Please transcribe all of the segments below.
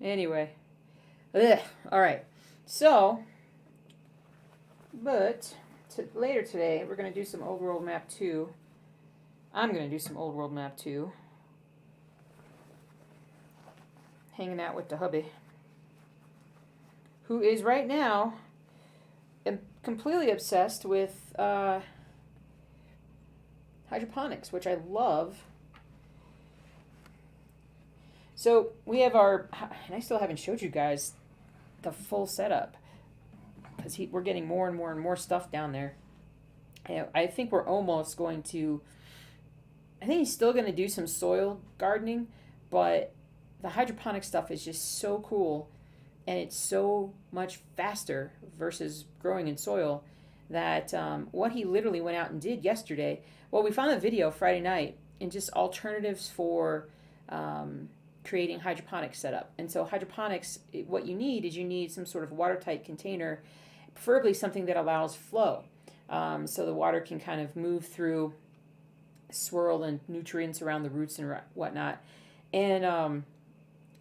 Anyway. Ugh. All right. So, but later today, we're going to do some Old World Map 2. I'm going to do some Old World Map 2. Hanging out with the hubby, who is right now completely obsessed with hydroponics, which I love. So we have our, and I still haven't showed you guys the full setup because we're getting more and more and more stuff down there. And I think we're almost going to, I think he's still going to do some soil gardening, but the hydroponic stuff is just so cool and it's so much faster versus growing in soil that what he literally went out and did yesterday. Well, we found a video Friday night and just alternatives for creating hydroponic setup. And so hydroponics, what you need is you need some sort of watertight container, preferably something that allows flow, so the water can kind of move through, swirl and nutrients around the roots and whatnot. And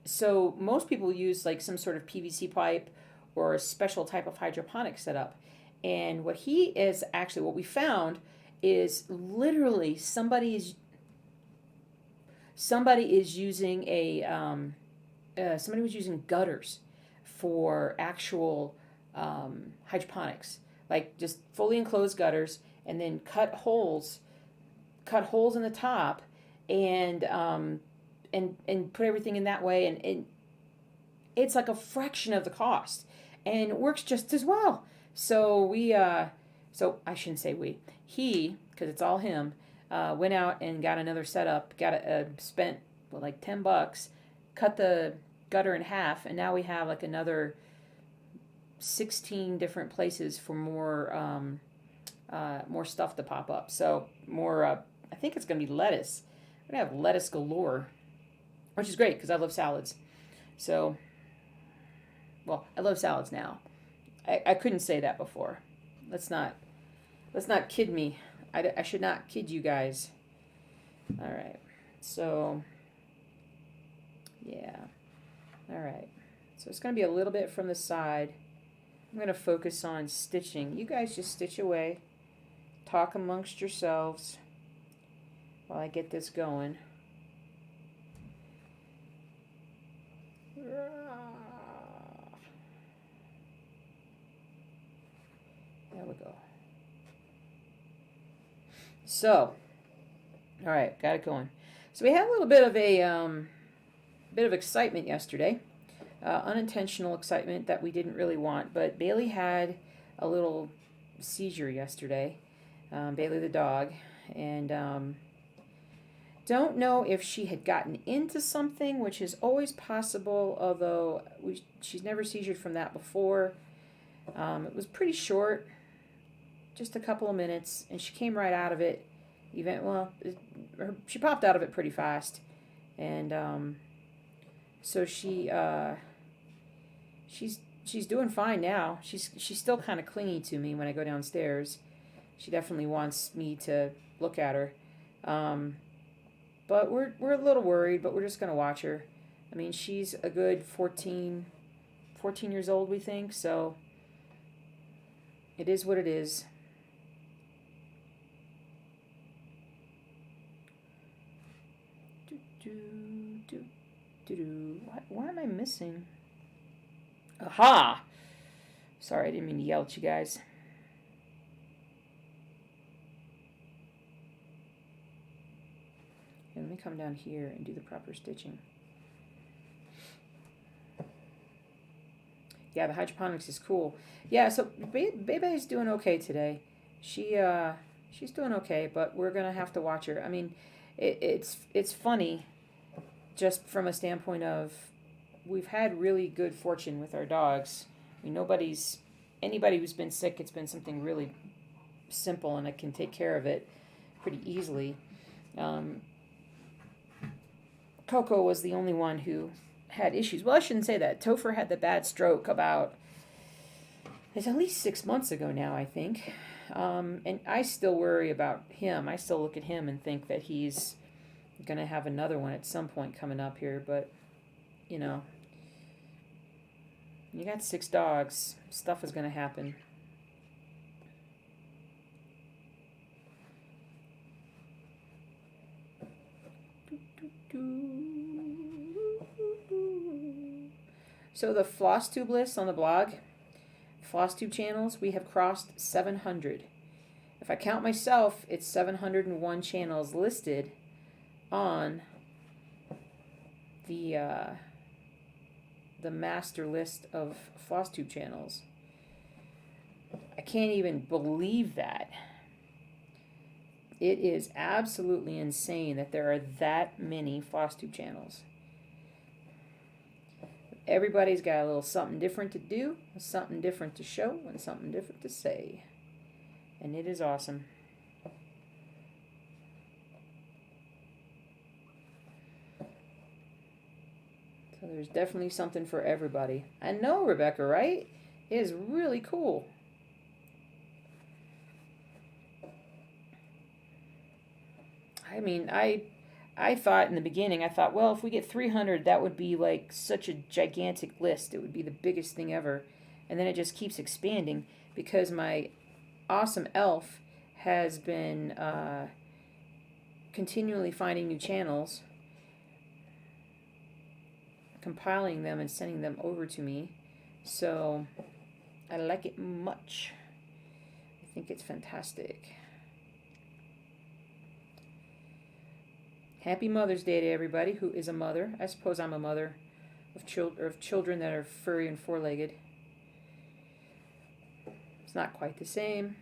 so most people use like some sort of PVC pipe or a special type of hydroponic setup. And what we found is literally somebody is using somebody was using gutters for actual hydroponics, like just fully enclosed gutters, and then cut holes in the top, and put everything in that way, and it's like a fraction of the cost, and works just as well. So so I shouldn't say he, because it's all him, went out and got another setup, spent like $10, cut the gutter in half, and now we have like another 16 different places for more stuff to pop up. So more, I think it's going to be lettuce. We're going to have lettuce galore, which is great because I love salads. So, well, I love salads now. I couldn't say that before. Let's not kid me. I should not kid you guys. All right. So, yeah. All right. So it's going to be a little bit from the side. I'm going to focus on stitching. You guys just stitch away. Talk amongst yourselves while I get this going. There we go. So, all right, got it going. So we had a little bit of excitement yesterday, unintentional excitement that we didn't really want. But Bailey had a little seizure yesterday, Bailey the dog, and don't know if she had gotten into something, which is always possible. Although she's never seizured from that before. It was pretty short, just a couple of minutes, and she came right out of it. She popped out of it pretty fast, and so she's doing fine now. She's still kind of clingy to me when I go downstairs. She definitely wants me to look at her, but we're a little worried. But we're just gonna watch her. I mean, she's a good 14 years old, we think. So it is what it is. Why am I missing? Aha! Sorry, I didn't mean to yell at you guys. Let me come down here and do the proper stitching. Yeah, the hydroponics is cool. Yeah, so Bebe's doing okay today. She's doing okay, but we're gonna have to watch her. I mean, it's funny, just from a standpoint of we've had really good fortune with our dogs. I mean, anybody who's been sick, it's been something really simple, and I can take care of it pretty easily. Coco was the only one who had issues. Well, I shouldn't say that. Topher had the bad stroke it's at least 6 months ago now, I think. And I still worry about him. I still look at him and think that he's going to have another one at some point coming up here. But, you know, you got 6 dogs, stuff is going to happen. So the floss tube list on the blog, floss tube channels, we have crossed 700. If I count myself, it's 701 channels listed on the master list of floss tube channels. I can't even believe that. It is absolutely insane that there are that many floss tube channels. Everybody's got a little something different to do, something different to show, and something different to say. And it is awesome. So there's definitely something for everybody. I know, Rebecca, right? It is really cool. I mean, I thought in the beginning, I thought, well, if we get 300, that would be like such a gigantic list. It would be the biggest thing ever. And then it just keeps expanding because my awesome elf has been continually finding new channels, compiling them and sending them over to me. So I like it much. I think it's fantastic. Happy Mother's Day to everybody who is a mother. I suppose I'm a mother of children that are furry and four-legged. It's not quite the same.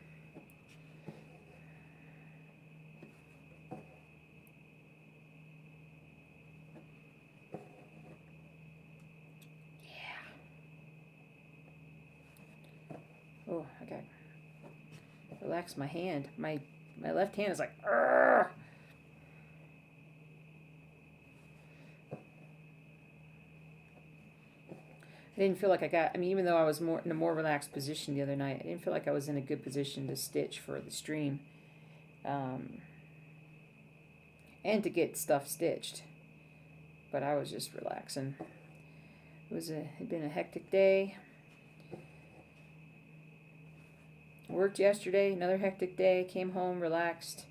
Yeah. Oh, I got relax my hand. My left hand is like, argh. I didn't feel like even though I was in a more relaxed position the other night, I didn't feel like I was in a good position to stitch for the stream. And to get stuff stitched. But I was just relaxing. It had been a hectic day. Worked yesterday, another hectic day, came home, relaxed.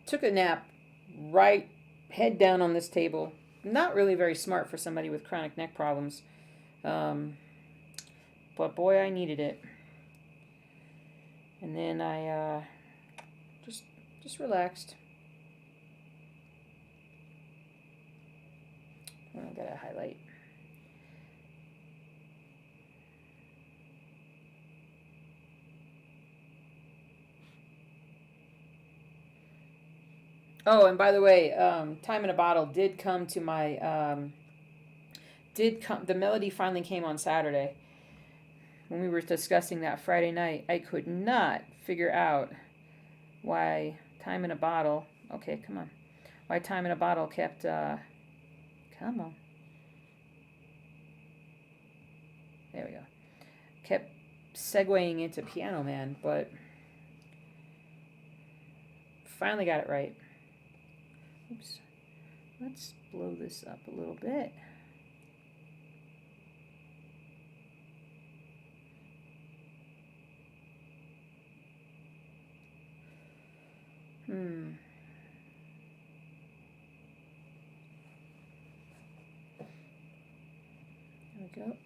Took a nap, right head down on this table. Not really very smart for somebody with chronic neck problems. But boy, I needed it. And then I just relaxed. Oh, I gotta highlight. Oh, and by the way, Time in a Bottle did come to my, the melody finally came on Saturday. When we were discussing that Friday night, I could not figure out why Time in a Bottle, okay, come on, why Time in a Bottle kept, come on. There we go. Kept segueing into Piano Man, but finally got it right. Oops. Let's blow this up a little bit. There we go.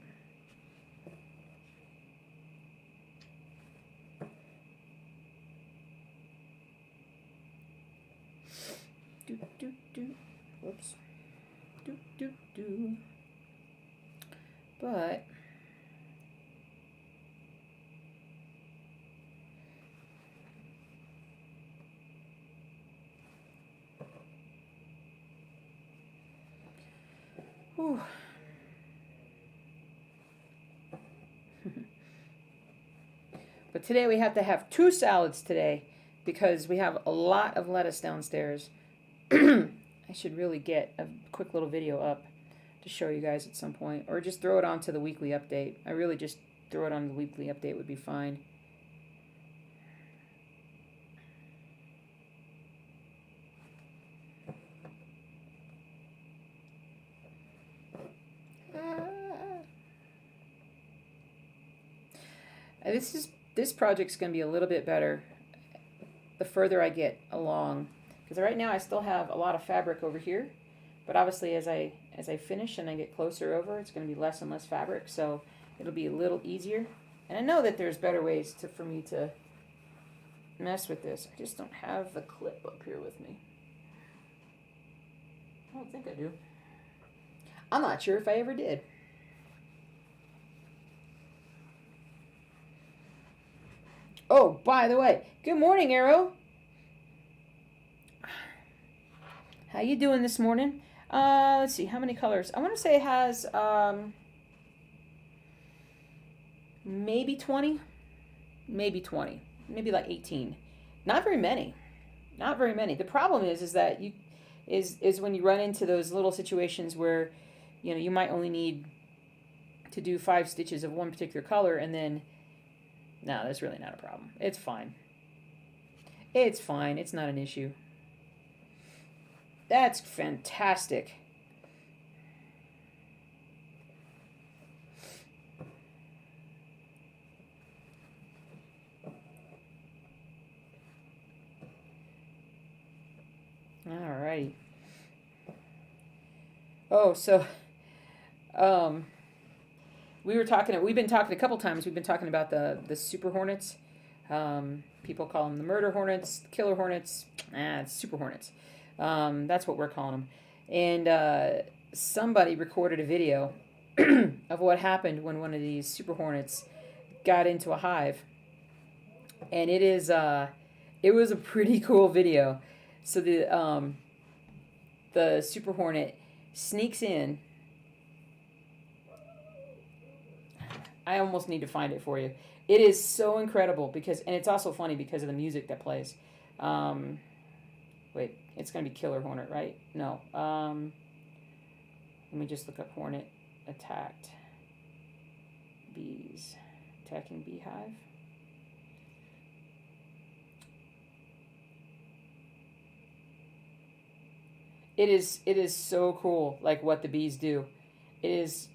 Whoops. But whew. But today we have to have 2 salads today because we have a lot of lettuce downstairs. I should really get a quick little video up to show you guys at some point, or just throw it onto the weekly update. I really just throw it on the weekly update would be fine. This project's going to be a little bit better the further I get along, because right now I still have a lot of fabric over here, but obviously as I finish and I get closer over, it's going to be less and less fabric, so it'll be a little easier. And I know that there's better ways for me to mess with this. I just don't have the clip up here with me. I don't think I do. I'm not sure if I ever did. Oh, by the way, good morning, Arrow. How you doing this morning? Let's see, how many colors? I want to say it has maybe 20, maybe 20, maybe like 18. Not very many. Not very many. The problem is that is when you run into those little situations where, you know, you might only need to do 5 stitches of one particular color, and then no, that's really not a problem. It's fine. It's fine. It's not an issue. That's fantastic. All right. Oh, so we've been talking a couple times. We've been talking about the super hornets. People call them the murder hornets, killer hornets. It's super hornets. That's what we're calling them. And somebody recorded a video of what happened when one of these super hornets got into a hive, and it was a pretty cool video. So the super hornet sneaks in. I almost need to find it for you. It is so incredible and it's also funny because of the music that plays. Wait, it's going to be killer hornet, right? No. Let me just look up hornet attacked bees. Attacking beehive. It is so cool, like what the bees do. It is.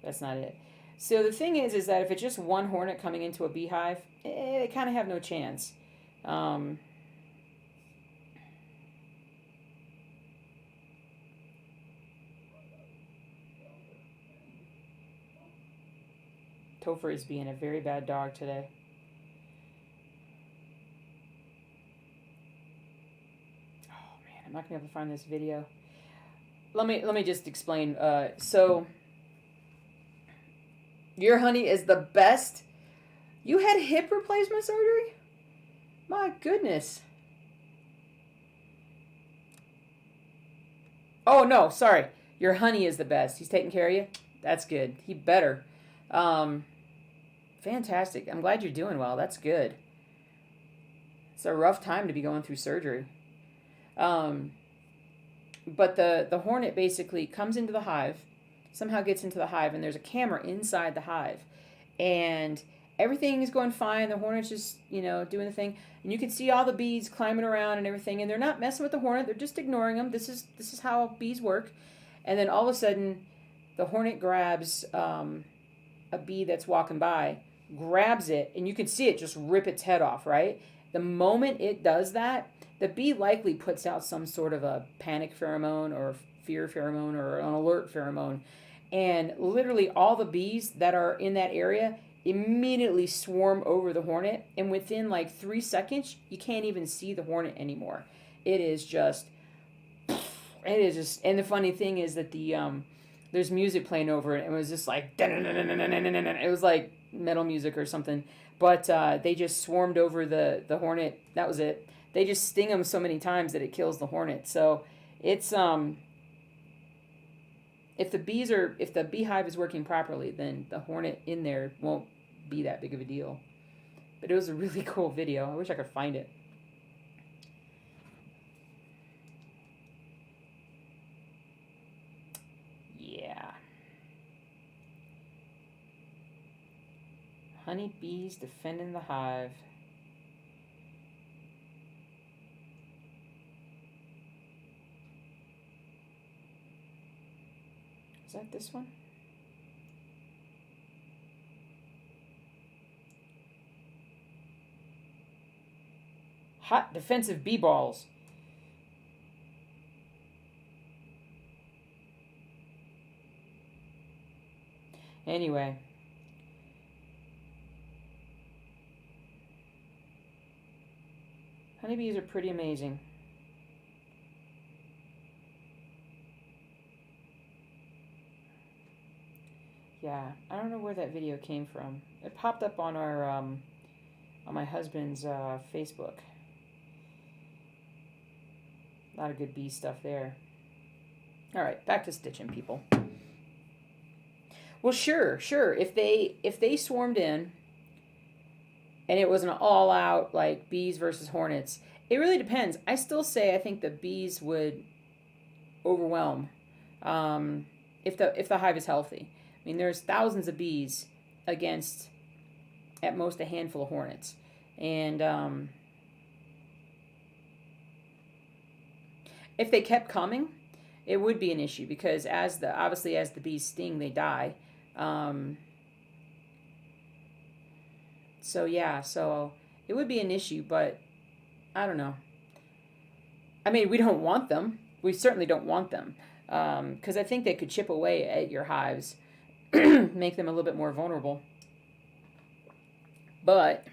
That's not it. So the thing is that if it's just one hornet coming into a beehive, they kind of have no chance. Topher is being a very bad dog today. Oh man, I'm not gonna be able to find this video. Let me just explain. So your honey is the best. You had hip replacement surgery? My goodness. Oh no, sorry. Your honey is the best. He's taking care of you. That's good. He better. Fantastic. I'm glad you're doing well. That's good. It's a rough time to be going through surgery. But the hornet basically comes into the hive, somehow gets into the hive, and there's a camera inside the hive. And everything is going fine. The hornet's just, doing the thing. And you can see all the bees climbing around and everything. And they're not messing with the hornet. They're just ignoring them. This is how bees work. And then all of a sudden, the hornet grabs a bee that's walking by, grabs it, and you can see it just rip its head off, right? The moment it does that, the bee likely puts out some sort of a panic pheromone or fear pheromone or an alert pheromone. And literally all the bees that are in that area immediately swarm over the hornet. And within like 3 seconds, you can't even see the hornet anymore. It is just, and the funny thing is that there's music playing over it. It was just like, it was like metal music or something. But they just swarmed over the hornet. That was it. They just sting them so many times that it kills the hornet. So it's if the beehive is working properly, then the hornet in there won't be that big of a deal. But it was a really cool video. I wish I could find it. Yeah. Honey bees defending the hive. that this one? Hot defensive bee balls. Anyway. Honeybees are pretty amazing. Yeah, I don't know where that video came from. It popped up on our on my husband's Facebook. A lot of good bee stuff there. All right, back to stitching, people. Well, sure. If they swarmed in, and it was an all-out like bees versus hornets, it really depends. I still say I think the bees would overwhelm if the hive is healthy. I mean, there's thousands of bees against at most a handful of hornets, and if they kept coming, it would be an issue because as the bees sting, they die. So it would be an issue, but I don't know. I mean, we don't want them. We certainly don't want them because I think they could chip away at your hives, make them a little bit more vulnerable. But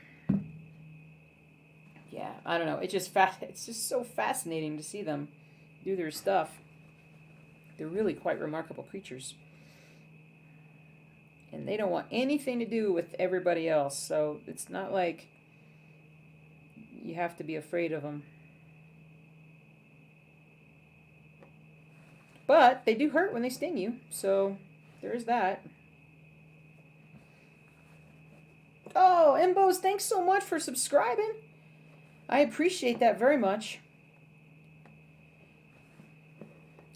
yeah, I don't know. It's just so fascinating to see them do their stuff. They're really quite remarkable creatures. And they don't want anything to do with everybody else, so it's not like you have to be afraid of them. But they do hurt when they sting you, so there's that. Oh, Embos, thanks so much for subscribing. I appreciate that very much.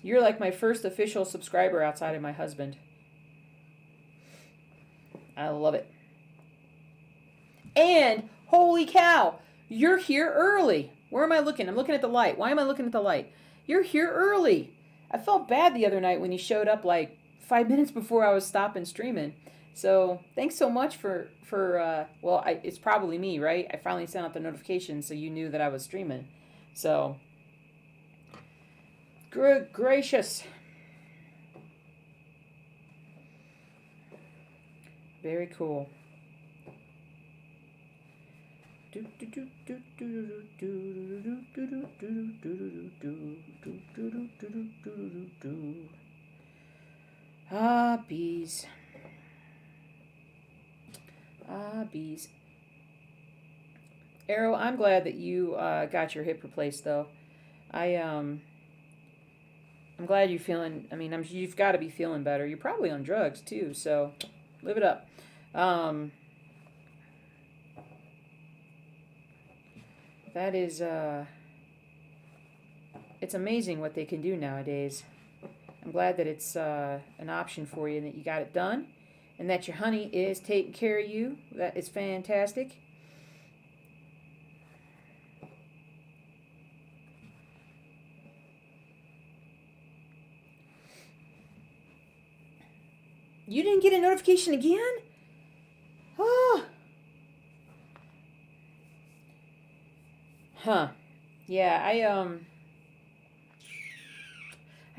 You're like my first official subscriber outside of my husband. I love it. And, holy cow, you're here early. Where am I looking? I'm looking at the light. Why am I looking at the light? You're here early. I felt bad the other night when you showed up like 5 minutes before I was stopping streaming. So, thanks so much for it's probably me, right? I finally sent out the notification so you knew that I was streaming. So, gracious. Very cool. Ah, bees. Ah, bees. Arrow, I'm glad that you got your hip replaced, though. I'm glad you're feeling. I mean, you've got to be feeling better. You're probably on drugs too, so live it up. That is, it's amazing what they can do nowadays. I'm glad that it's an option for you and that you got it done, and that your honey is taking care of you. That is fantastic. You didn't get a notification again? Oh. Huh. Yeah, I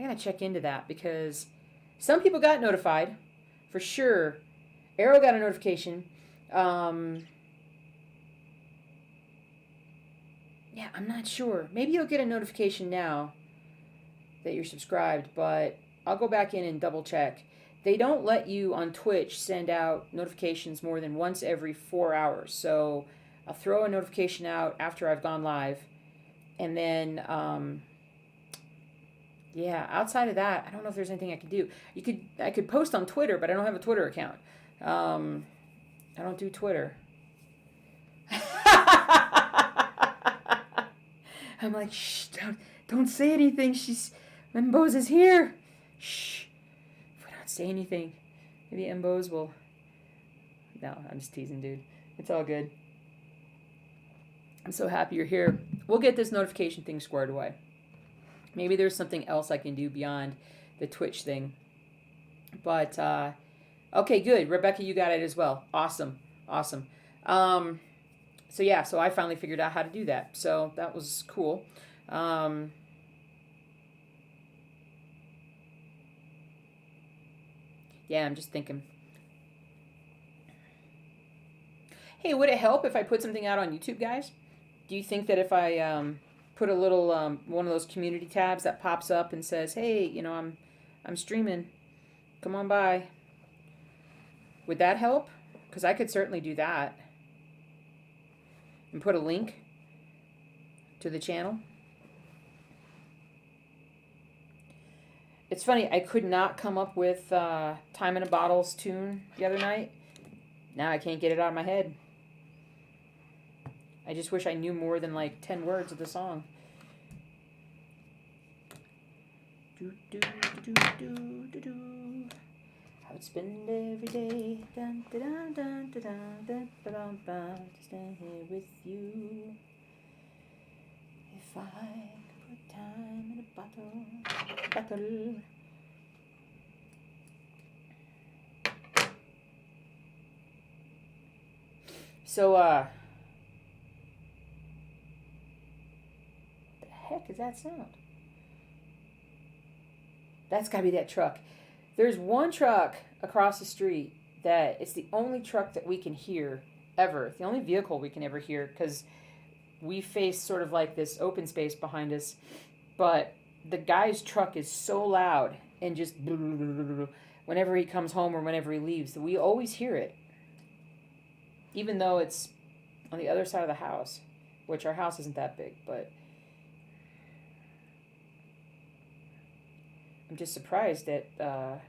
gotta check into that because some people got notified, for sure. Arrow got a notification. Yeah, I'm not sure. Maybe you'll get a notification now that you're subscribed, but I'll go back in and double check. They don't let you on Twitch send out notifications more than once every 4 hours. So I'll throw a notification out after I've gone live. And then, yeah, outside of that, I don't know if there's anything I could do. I could post on Twitter, but I don't have a Twitter account. I don't do Twitter. I'm like, shh, don't say anything. Mbose is here. Shh. Say anything. Maybe Mbose will. No, I'm just teasing, dude. It's all good. I'm so happy you're here. We'll get this notification thing squared away. Maybe there's something else I can do beyond the Twitch thing. But okay, good. Rebecca, you got it as well. Awesome. Awesome. So yeah, so I finally figured out how to do that. So that was cool. Um, yeah, I'm just thinking. Hey, would it help if I put something out on YouTube, guys? Do you think that if I put a little one of those community tabs that pops up and says, "Hey, I'm streaming. Come on by." Would that help? Because I could certainly do that and put a link to the channel. It's funny, I could not come up with Time in a Bottle's tune the other night. Now I can't get it out of my head. I just wish I knew more than like 10 words of the song. Do, do, do, do, do, do. I would spend every day dun, dun, dun, dun, dun, dun, dun, dun, dun, to stand here with you. If I could put time in a bottle. So, what the heck is that sound? That's gotta be that truck. There's one truck across the street that it's the only truck that we can hear ever. The only vehicle we can ever hear because we face sort of like this open space behind us. But the guy's truck is so loud and just whenever he comes home or whenever he leaves that we always hear it. Even though it's on the other side of the house, which our house isn't that big, but I'm just surprised that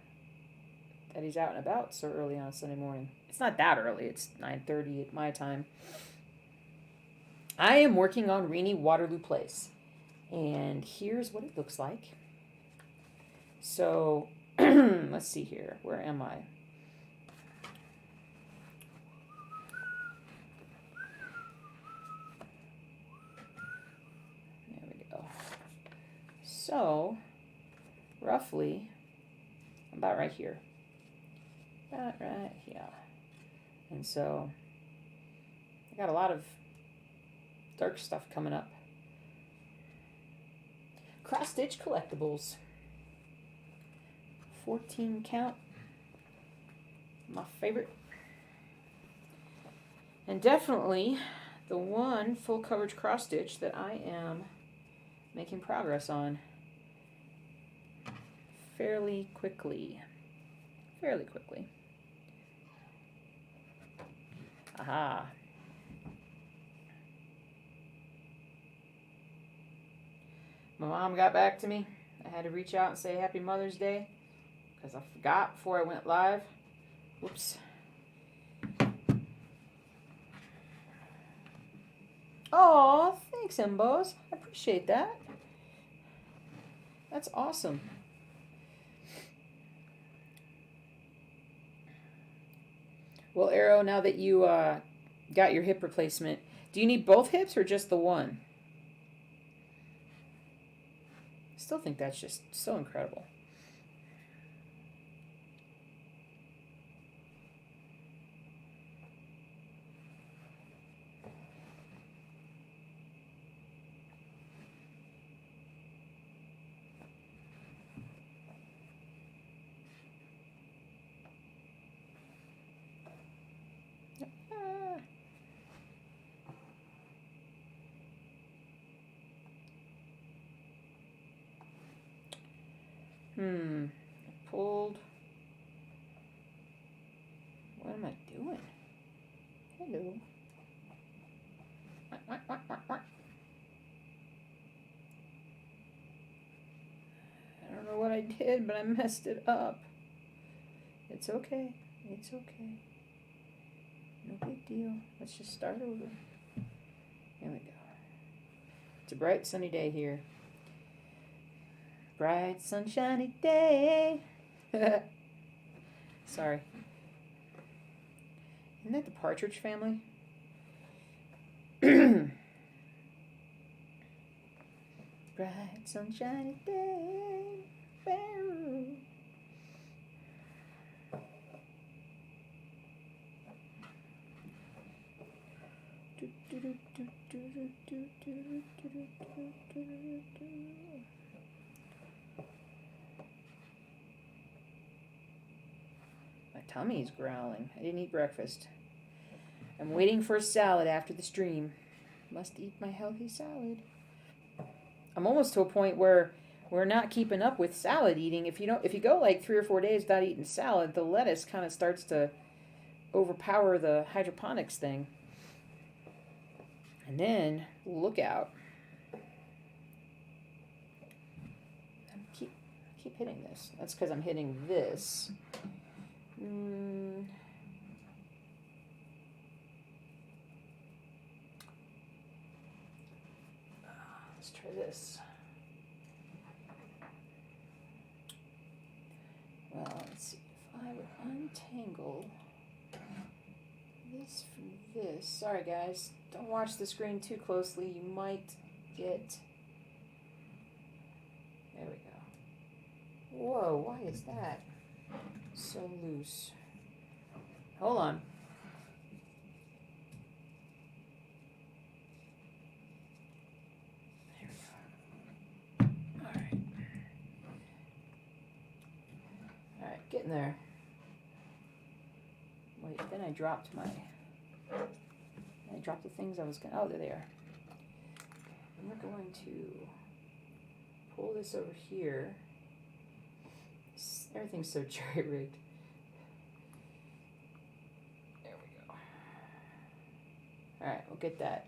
he's out and about so early on Sunday morning. It's not that early. It's 9:30 at my time. I am working on rainy Waterloo Place, and here's what it looks like. So let's see here. Where am I? There we go. So roughly about right here. About right here. And so I got a lot of dark stuff coming up. Cross stitch collectibles. 14 count. My favorite. And definitely the one full coverage cross stitch that I am making progress on fairly quickly. Aha. My mom got back to me. I had to reach out and say Happy Mother's Day because I forgot before I went live. Whoops. Oh, thanks, Embos. I appreciate that. That's awesome. Well, Arrow, now that you got your hip replacement, do you need both hips or just the one? I still think that's just so incredible. Pulled. What am I doing? Hello. I don't know what I did, but I messed it up. It's okay. It's okay. No big deal. Let's just start over. Here we go. It's a bright sunny day here. Bright sunshiny day. Sorry. Isn't that the Partridge Family? Bright sunshiny day. My tummy's growling. I didn't eat breakfast. I'm waiting for a salad after the stream. Must eat my healthy salad. I'm almost to a point where we're not keeping up with salad eating. If you go like 3 or 4 days without eating salad, the lettuce kind of starts to overpower the hydroponics thing. And then look out. Keep hitting this. That's because I'm hitting this. Let's try this. Well, let's see. If I would untangle this from this. Sorry, guys. Don't watch the screen too closely. You might get... There we go. Whoa, why is that so loose? Hold on. There we go. Alright. Alright, getting there. Wait, then I dropped my... I dropped the things I was going to... Oh, there they are. And we're going to pull this over here. Everything's so jerry-rigged. There we go. Alright, we'll get that.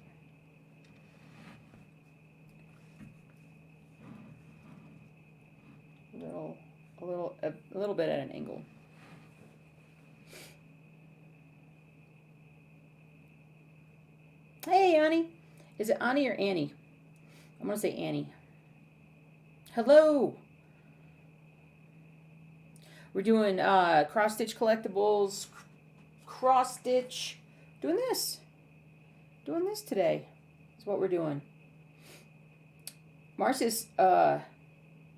A little bit at an angle. Hey, Annie. Is it Annie or Annie? I'm going to say Annie. Hello. We're doing cross-stitch collectibles, cross-stitch, doing this today is what we're doing. Marcius,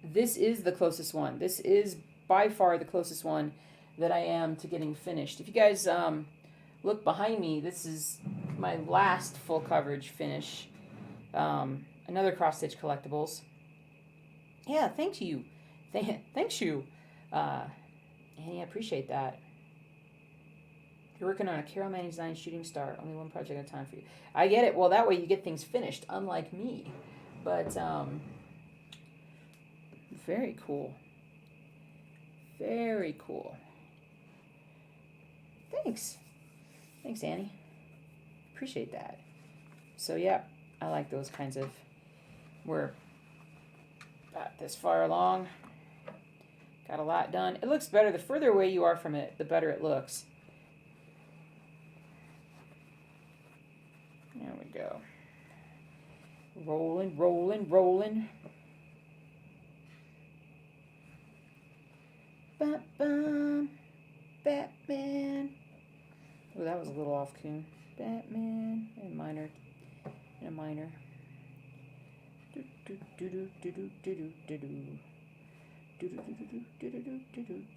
this is the closest one. This is by far the closest one that I am to getting finished. If you guys look behind me, this is my last full coverage finish. Another cross-stitch collectibles. Yeah, thanks you. Thanks you. Annie, I appreciate that. You're working on a Carol Manning design shooting star. Only one project at a time for you. I get it. Well, that way you get things finished, unlike me. But, very cool. Very cool. Thanks. Thanks, Annie. Appreciate that. So, yeah, I like those kinds of... We're about this far along. Got a lot done. It looks better. The further away you are from it, the better it looks. There we go. Rolling, rolling, rolling. Ba-bum. Batman. Oh, that was a little off tune. Batman and minor. And a minor. Do do do do do do do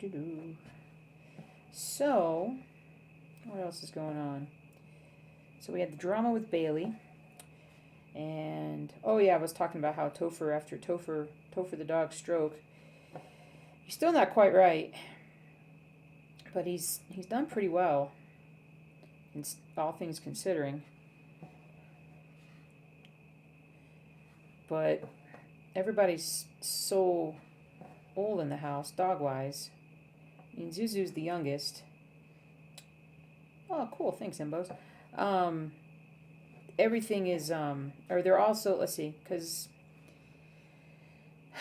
do do. So, what else is going on? So we had the drama with Bailey. And, oh yeah, I was talking about how Topher, after Topher the dog's stroke, he's still not quite right. But he's done pretty well, in all things considering. But everybody's so old in the house, dog-wise. I mean, Zuzu's the youngest. Oh, cool. Thanks, Imbos. Everything is, or they're also, let's see, because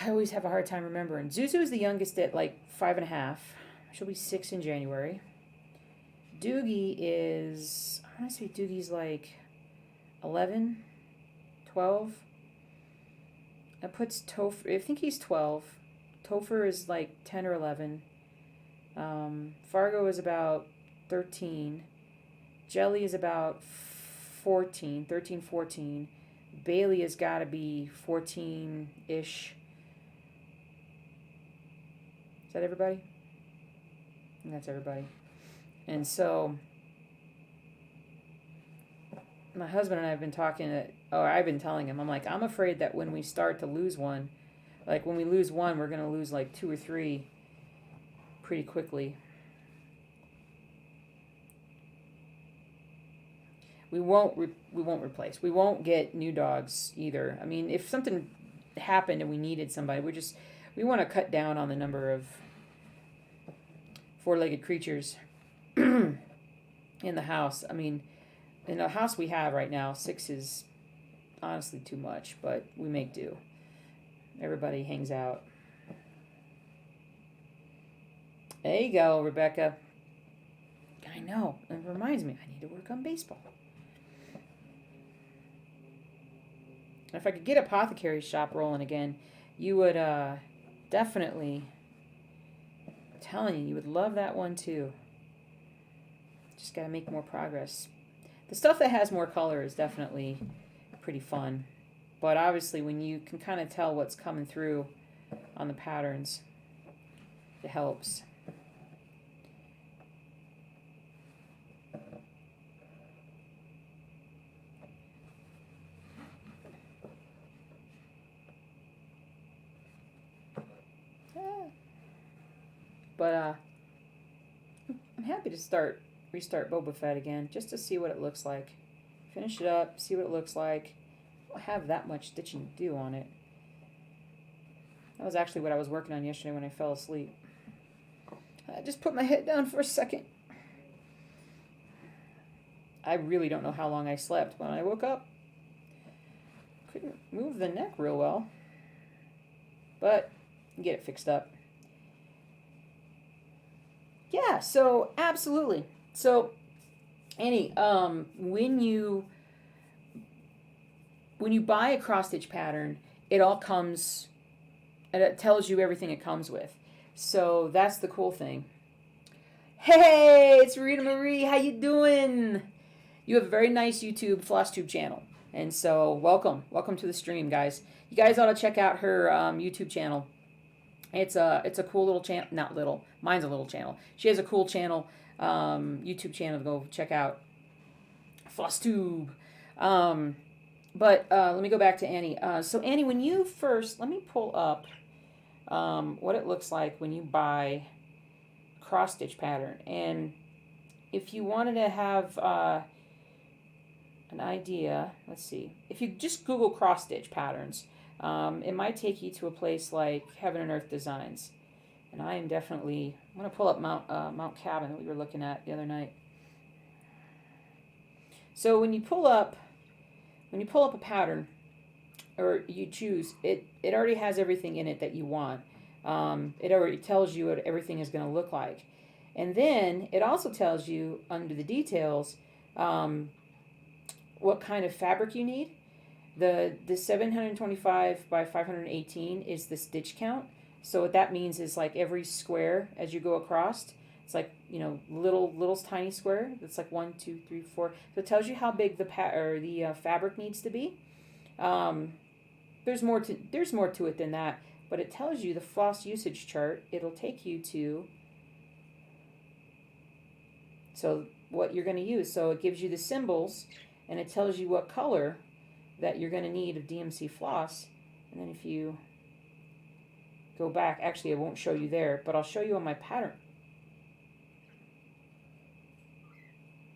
I always have a hard time remembering. Zuzu is the youngest at like 5.5. She'll be 6 in January. Doogie is, I want to say Doogie's like 11, 12. That puts Topher, I think he's 12. Topher is like 10 or 11. Fargo is about 13. Jelly is about 13, 14. Bailey has got to be 14-ish. Is that everybody? And that's everybody. And so, my husband and I have been talking, or I've been telling him, I'm like, I'm afraid that when we start to lose one, like when we lose one, we're going to lose like two or three pretty quickly. We won't replace. We won't get new dogs either. I mean, if something happened and we needed somebody, we want to cut down on the number of four-legged creatures in the house. I mean, in the house we have right now, 6 is honestly too much, but we make do. Everybody hangs out. There you go, Rebecca. I know. It reminds me, I need to work on baseball. If I could get Apothecary Shop rolling again, you would definitely, I'm telling you, you would love that one too. Just got to make more progress. The stuff that has more color is definitely pretty fun. But obviously when you can kind of tell what's coming through on the patterns, it helps. But I'm happy to restart Boba Fett again, just to see what it looks like. Finish it up, see what it looks like. I don't have that much stitching to do on it. That was actually what I was working on yesterday when I fell asleep. I just put my head down for a second. I really don't know how long I slept. When I woke up, couldn't move the neck real well. But get it fixed up. Yeah, so absolutely. So Annie, when you buy a cross stitch pattern, it all comes, and it tells you everything it comes with. So that's the cool thing. Hey, it's Rita Marie. How you doing? You have a very nice YouTube floss tube channel, and so welcome to the stream, guys. You guys ought to check out her YouTube channel. It's a cool little channel. Not little. Mine's a little channel. She has a cool channel, YouTube channel to go check out. FlossTube. But let me go back to Annie. So Annie, when you first, let me pull up what it looks like when you buy cross stitch pattern. And if you wanted to have an idea, let's see. If you just Google cross stitch patterns, it might take you to a place like Heaven and Earth Designs. And I'm going to pull up Mount Cabin that we were looking at the other night. So when you pull up a pattern, or you choose, it already has everything in it that you want. It already tells you what everything is going to look like. And then it also tells you under the details what kind of fabric you need. The 725 by 518 is the stitch count. So what that means is like every square as you go across, it's like, little tiny square. It's like 1, 2, 3, 4. So it tells you how big the fabric needs to be. There's more to it than that, but it tells you the floss usage chart. It'll take you to what you're going to use. So it gives you the symbols, and it tells you what color that you're going to need of DMC floss. And then if you go back, actually it won't show you there, but I'll show you on my pattern.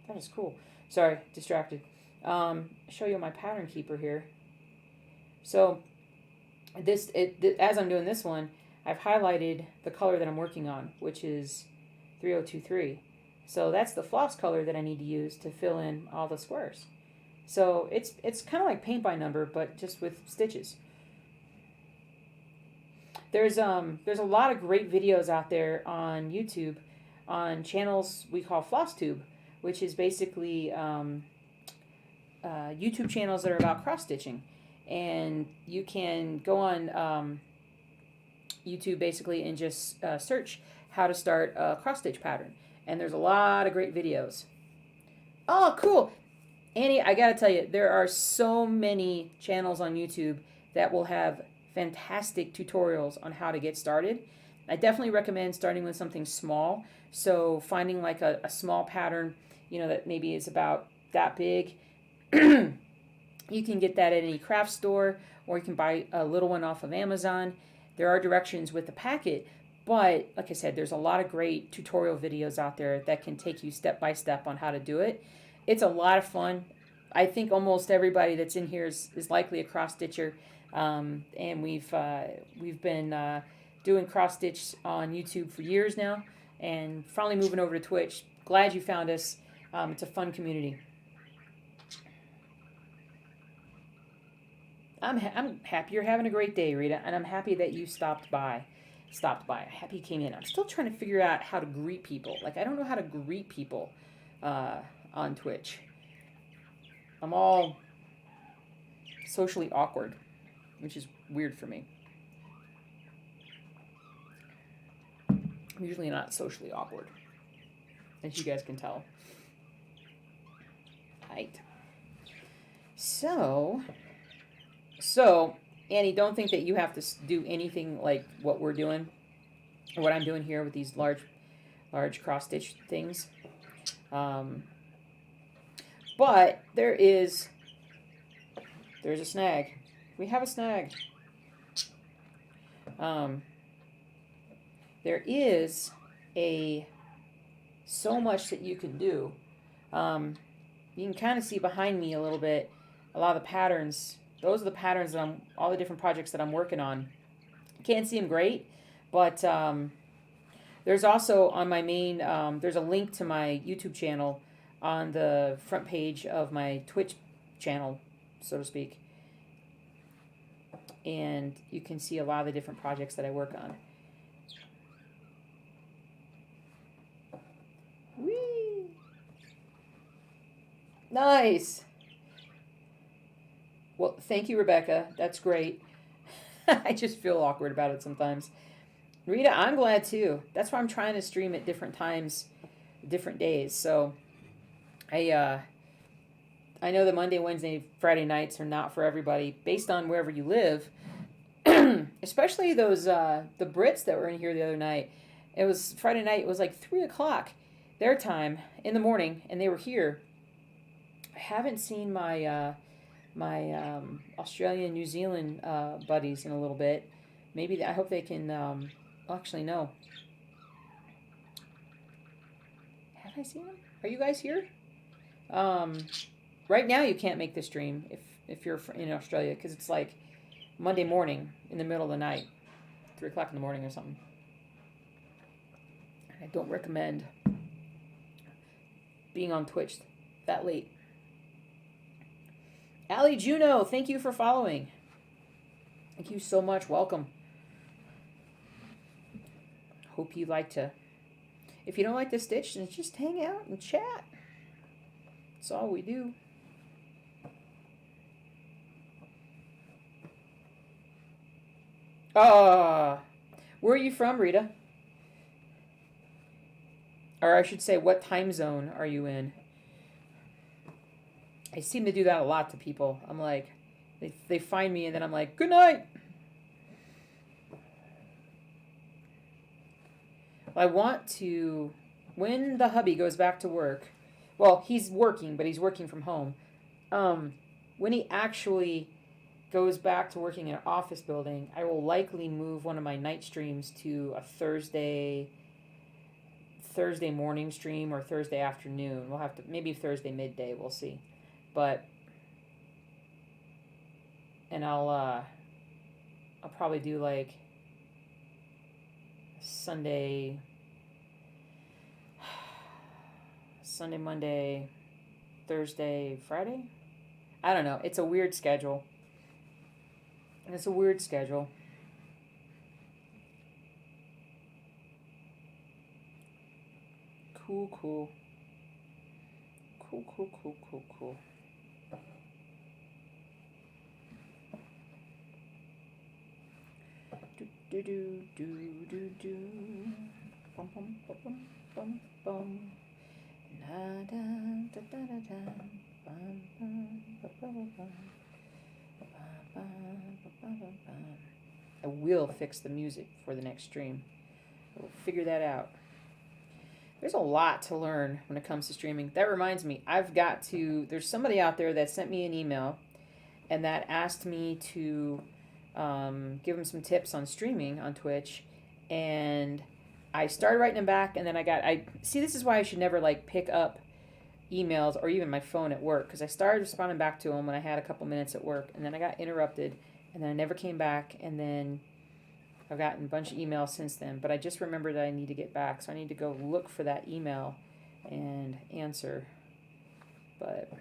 That is cool. Sorry, distracted. Show you on my pattern keeper here. So as I'm doing this one, I've highlighted the color that I'm working on, which is 3023. So that's the floss color that I need to use to fill in all the squares. So it's kind of like paint by number, but just with stitches. There's a lot of great videos out there on YouTube on channels we call FlossTube, which is basically YouTube channels that are about cross stitching. And you can go on YouTube basically and just search how to start a cross stitch pattern. And there's a lot of great videos. Oh, cool. Annie, I gotta tell you, there are so many channels on YouTube that will have fantastic tutorials on how to get started. I definitely recommend starting with something small. So finding like a small pattern, that maybe is about that big, You can get that at any craft store, or you can buy a little one off of Amazon. There are directions with the packet, but like I said, there's a lot of great tutorial videos out there that can take you step by step on how to do it. It's a lot of fun. I think almost everybody that's in here is likely a cross stitcher, and we've been doing cross stitch on YouTube for years now, and finally moving over to Twitch. Glad you found us. It's a fun community. I'm happy you're having a great day, Rita, and I'm happy that you stopped by. Happy you came in. I'm still trying to figure out how to greet people. Like, I don't know how to greet people on Twitch. I'm all socially awkward, which is weird for me. I'm usually not socially awkward, as you guys can tell. Right. So, Annie, don't think that you have to do anything like what we're doing, or what I'm doing here with these large cross stitch things. But there's a snag. We have a snag. There is so much that you can do. You can kind of see behind me a little bit, a lot of the patterns. Those are the patterns that all the different projects that I'm working on. Can't see them great, but there's also on my main, there's a link to my YouTube channel on the front page of my Twitch channel, so to speak. And you can see a lot of the different projects that I work on. Whee! Nice! Well, thank you, Rebecca. That's great. I just feel awkward about it sometimes. Rita, I'm glad too. That's why I'm trying to stream at different times, different days. So I know that Monday, Wednesday, Friday nights are not for everybody based on wherever you live. Especially those the Brits that were in here the other night. It was Friday night. It was like 3:00 their time in the morning, and they were here. I haven't seen my Australian, New Zealand buddies in a little bit. Maybe I hope they can. Actually, no. Have I seen them? Are you guys here? Right now you can't make the stream if you're in Australia, because it's like Monday morning in the middle of the night, 3:00 in the morning or something. I don't recommend being on Twitch that late. Allie Juno, thank you for following. Thank you so much. Welcome. Hope you like to. If you don't like to stitch, then just hang out and chat. That's all we do. Where are you from, Rita? Or I should say, what time zone are you in? I seem to do that a lot to people. I'm like, they find me and then I'm like, good night. I want to, when the hubby goes back to work, well, he's working, but he's working from home. When he actually goes back to working in an office building, I will likely move one of my night streams to a Thursday morning stream or Thursday afternoon. We'll have to, maybe Thursday midday, we'll see. But, and I'll probably do like Sunday, Monday, Thursday, Friday. I don't know. It's a weird schedule. Cool. Do. Bum bum bum bum bum. I will fix the music for the next stream. We'll figure that out. There's a lot to learn when it comes to streaming. That reminds me, there's somebody out there that sent me an email and that asked me to give him some tips on streaming on Twitch. And I started writing them back, and then I see, this is why I should never like pick up emails or even my phone at work, because I started responding back to him when I had a couple minutes at work, and then I got interrupted, and then I never came back, and then I've gotten a bunch of emails since then, but I just remembered that I need to get back, so I need to go look for that email and answer. But